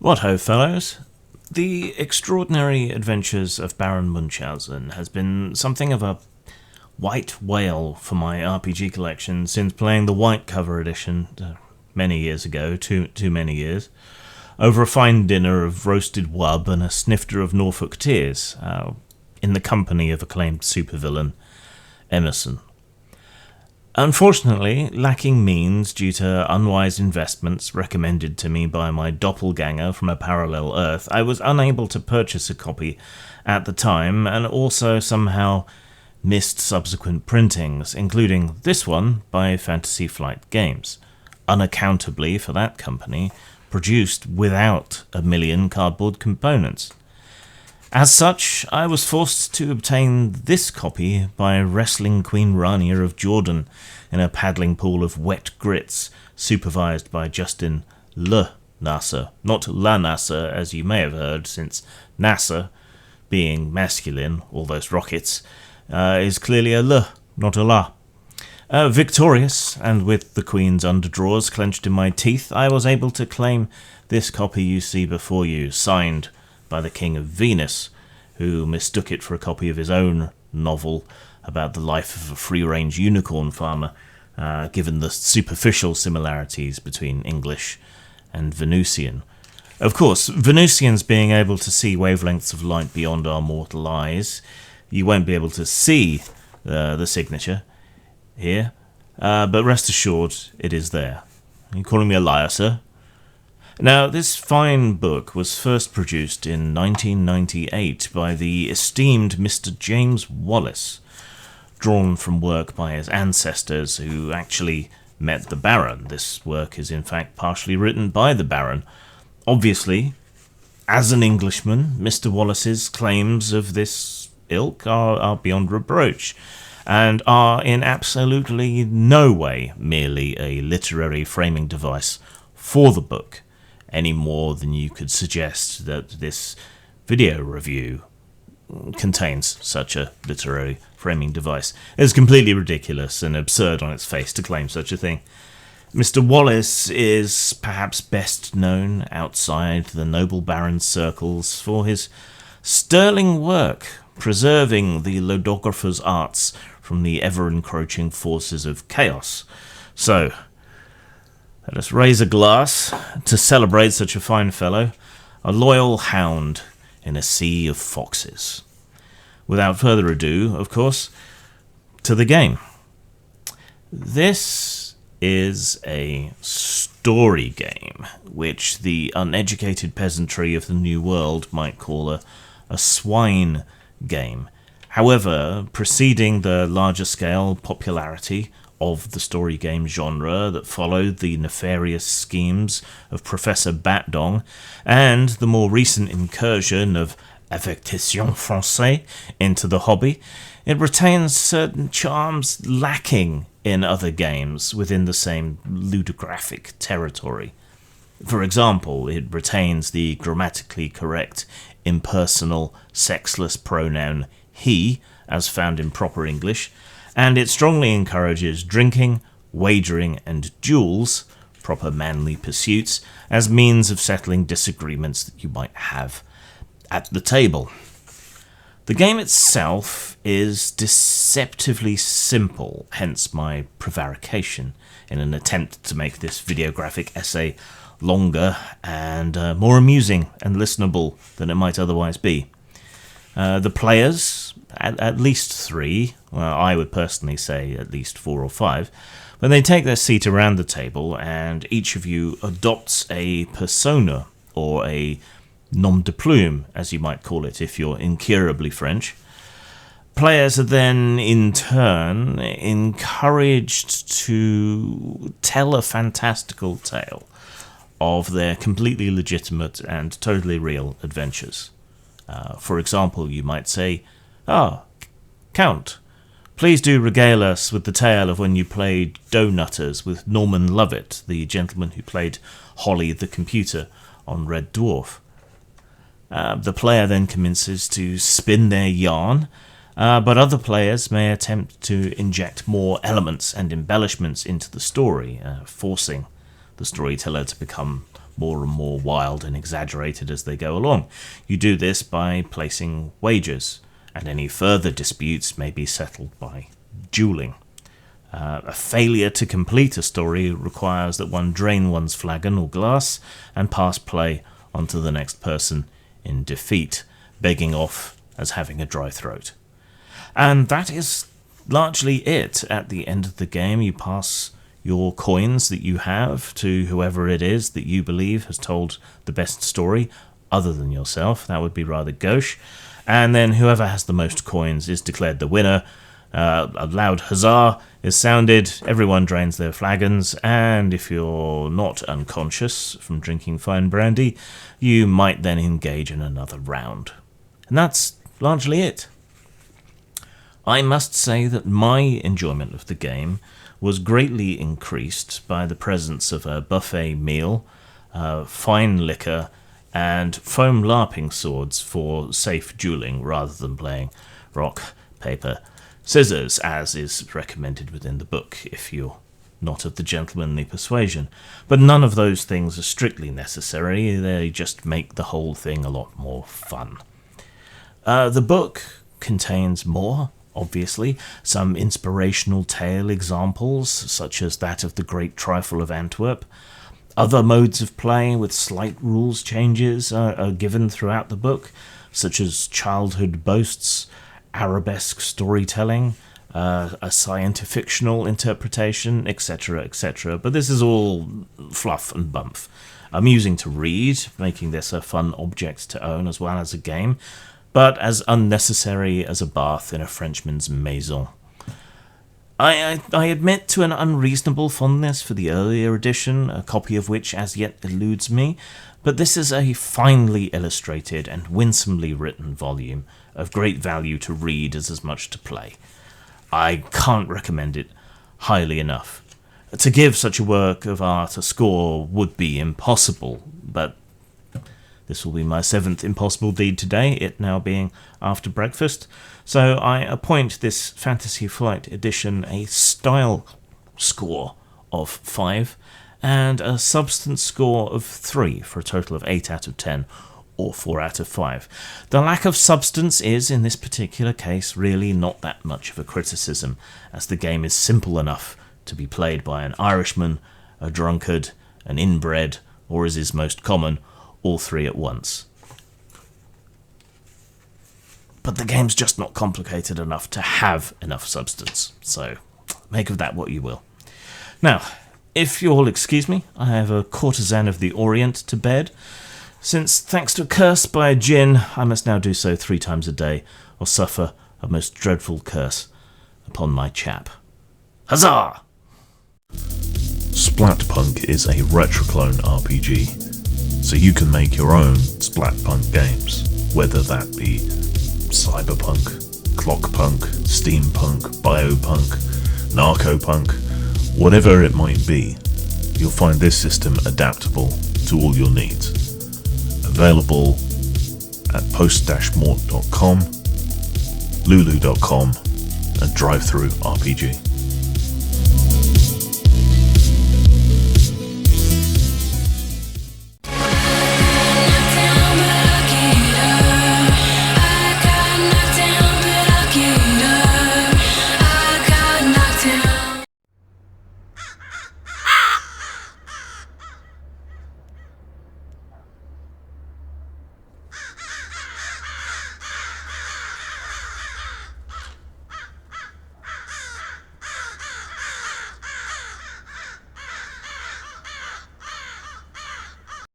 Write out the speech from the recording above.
What ho, fellows? The Extraordinary Adventures of Baron Munchausen has been something of a white whale for my RPG collection since playing the white cover edition many years ago, too many years, over a fine dinner of roasted wub and a snifter of Norfolk tears, in the company of acclaimed supervillain Emerson. Unfortunately, lacking means due to unwise investments recommended to me by my doppelganger from a parallel Earth, I was unable to purchase a copy at the time, and also somehow missed subsequent printings, including this one by Fantasy Flight Games, unaccountably for that company, produced without a million cardboard components. As such, I was forced to obtain this copy by wrestling Queen Rania of Jordan in a paddling pool of wet grits, supervised by Justin Le Nasser, not La Nasser as you may have heard, since Nasser, being masculine, all those rockets, is clearly a Le, not a La. Victorious, and with the Queen's underdrawers clenched in my teeth, I was able to claim this copy you see before you, signed by the King of Venus, who mistook it for a copy of his own novel about the life of a free-range unicorn farmer, given the superficial similarities between English and Venusian. Of course, Venusians being able to see wavelengths of light beyond our mortal eyes, you won't be able to see the signature here, but rest assured it is there. Are you calling me a liar, sir? Now, this fine book was first produced in 1998 by the esteemed Mr. James Wallace, drawn from work by his ancestors who actually met the Baron. This work is in fact partially written by the Baron. Obviously, as an Englishman, Mr. Wallace's claims of this ilk are beyond reproach, and are in absolutely no way merely a literary framing device for the book, any more than you could suggest that this video review contains such a literary framing device. It's completely ridiculous and absurd on its face to claim such a thing. Mr. Wallace is perhaps best known outside the noble baron's circles for his sterling work preserving the lodographer's arts from the ever-encroaching forces of chaos. So, let us raise a glass to celebrate such a fine fellow, a loyal hound in a sea of foxes. Without further ado, of course, to the game. This is a story game, which the uneducated peasantry of the New World might call a swine game. However, preceding the larger scale popularity of the story game genre that followed the nefarious schemes of Professor Batdong, and the more recent incursion of affectation française into the hobby, it retains certain charms lacking in other games within the same ludographic territory. For example, it retains the grammatically correct, impersonal, sexless pronoun he, as found in proper English, and it strongly encourages drinking, wagering, and duels, proper manly pursuits, as means of settling disagreements that you might have at the table. The game itself is deceptively simple, hence my prevarication, in an attempt to make this videographic essay longer and more amusing and listenable than it might otherwise be. The players, at least three, well, I would personally say at least 4 or 5, when they take their seat around the table and each of you adopts a persona, or a nom de plume, as you might call it if you're incurably French. Players are then, in turn, encouraged to tell a fantastical tale of their completely legitimate and totally real adventures. For example, you might say, Count, please do regale us with the tale of when you played Donutters with Norman Lovett, the gentleman who played Holly the computer on Red Dwarf. The player then commences to spin their yarn, but other players may attempt to inject more elements and embellishments into the story, forcing the storyteller to become more and more wild and exaggerated as they go along. You do this by placing wagers, and any further disputes may be settled by dueling. A failure to complete a story requires that one drain one's flagon or glass and pass play onto the next person in defeat, begging off as having a dry throat. And that is largely it. At the end of the game, you pass your coins that you have to whoever it is that you believe has told the best story, other than yourself. That would be rather gauche. And then whoever has the most coins is declared the winner. A loud huzzah is sounded, everyone drains their flagons, and if you're not unconscious from drinking fine brandy, you might then engage in another round. And that's largely it. I must say that my enjoyment of the game was greatly increased by the presence of a buffet meal, fine liquor, and foam LARPing swords for safe dueling rather than playing rock, paper, scissors, as is recommended within the book if you're not of the gentlemanly persuasion. But none of those things are strictly necessary, they just make the whole thing a lot more fun. The book contains more, obviously, some inspirational tale examples, such as that of the Great Trifle of Antwerp. Other modes of play with slight rules changes are given throughout the book, such as childhood boasts, arabesque storytelling, a science-fictional interpretation, etc., etc. But this is all fluff and bump. Amusing to read, making this a fun object to own as well as a game, but as unnecessary as a bath in a Frenchman's maison. I admit to an unreasonable fondness for the earlier edition, a copy of which as yet eludes me, but this is a finely illustrated and winsomely written volume of great value to read as much to play. I can't recommend it highly enough. To give such a work of art a score would be impossible, but this will be my 7th impossible deed today, it now being after breakfast, so I appoint this Fantasy Flight edition a style score of 5 and a substance score of 3 for a total of 8 out of 10 or 4 out of 5. The lack of substance is, in this particular case, really not that much of a criticism, as the game is simple enough to be played by an Irishman, a drunkard, an inbred, or as is most common, all three at once. But the game's just not complicated enough to have enough substance, so make of that what you will. Now, if you'll excuse me, I have a courtesan of the Orient to bed, since thanks to a curse by a djinn, I must now do so 3 times a day, or suffer a most dreadful curse upon my chap. Huzzah! Splatpunk is a retroclone RPG, so you can make your own Splatpunk games, whether that be cyberpunk, clockpunk, steampunk, biopunk, narcopunk, whatever it might be. You'll find this system adaptable to all your needs. Available at post-mort.com, lulu.com, and drive-through RPG.